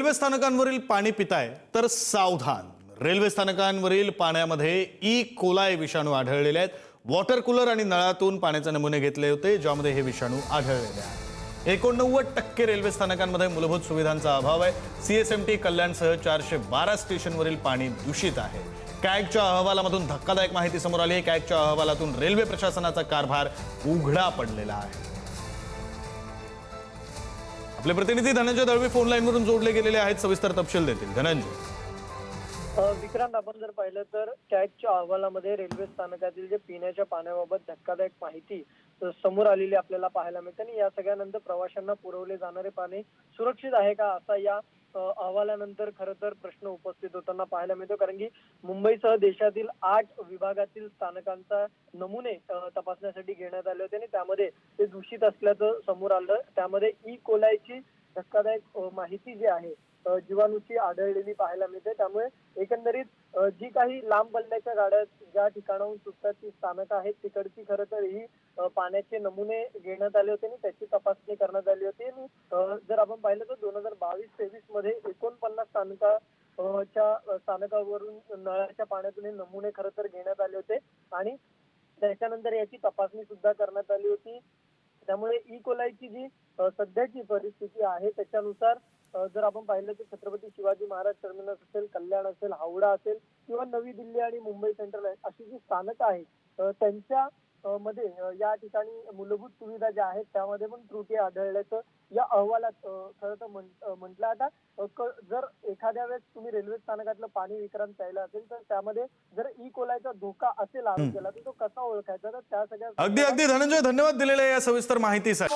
Railway स्थानकांवरील पाणी पिताय तर सावधान। रेल्वे स्थानकांवरील पाण्यामध्ये ई कोलाय विषाणू आढळलेले आहेत। वॉटर कूलर आणि नळातून पाण्याचे नमुने घेतले होते ज्यामध्ये हे विषाणू आढळलेले आहेत। 89% रेल्वे स्थानकांमध्ये मूलभूत सुविधांचा अभाव आहे। सीएसएमटी कल्याणसह 412 स्टेशनवरील पाणी दूषित आहे। कॅगच्या अहवालामधून धक्कादायक माहिती समोर आली आहे। कॅगच्या अहवालातून रेल्वे प्रशासनाचा कारभार उघडा पडलेला आहे। आपले प्रतिनिधी धनंजय दळवी फोन लाईनवरून जोडले गेलेले आहेत, सविस्तर तपशील देतील। धनंजय। विक्रांत, आपण जर पाहिलं तर कॅगच्या अहवालामध्ये रेल्वे स्थानकातील जे पिण्याच्या पाण्याबाबत धक्कादायक माहिती समोर आलेली आपल्याला पाहायला मिळते आणि या सगळ्यानंतर प्रवाशांना पुरवले जाणारे पाणी सुरक्षित आहे का असा या अहवालानंतर खरं तर प्रश्न उपस्थित होताना पाहायला मिळतो। कारण की मुंबईसह देशातील 8 विभागातील स्थानकांचा नमुने तपासण्यासाठी घेण्यात आले होते आणि त्यामध्ये ते दूषित असल्याचं समोर आलं। त्यामध्ये ई कोलायची धक्कादायक माहिती जी आहे जीवाणूची आढळलेली पाहायला मिळते। त्यामुळे एकंदरीत जी काही लांब पल्ल्याच्या गाड्या ज्या ठिकाणाहून सुटतात ती स्थानकं आहेत तिकडची खरं तर ही पाण्याचे नमुने घेण्यात आले होते आणि त्याची तपासणी करण्यात आली होती। आणि जर आपण पाहिलं तर 2022-23 मध्ये 49 स्थानकावरून नळाच्या पाण्यातून हे नमुने खरं तर घेण्यात आले होते आणि त्याच्यानंतर याची तपासणी सुद्धा करण्यात आली होती। त्यामुळे ई कोलायची जी सध्याची परिस्थिती आहे त्याच्यानुसार जर आपण पाहिलं तर छत्रपती शिवाजी महाराज टर्मिनस असेल, कल्याण असेल, हावडा असेल किंवा नवी दिल्ली आणि मुंबई सेंट्रल अशी जी स्थानकं आहेत त्यांच्या मध्ये या ठिकाणी मूलभूत सुविधा ज्या आहेत त्यामध्ये पण त्रुटी आढळल्याचं या अहवालात खरं तर म्हटलं। आता जर एखाद्या वेळेस तुम्ही रेल्वे स्थानकातलं पाणी विक्रांत प्यायला असेल तर त्यामध्ये जर ई कोलायचा धोका असेल आरोग्याला तर तो कसा ओळखायचा, तर त्या सगळ्या अगदी धनंजय, धन्यवाद दिलेल्या या सविस्तर माहितीसाठी।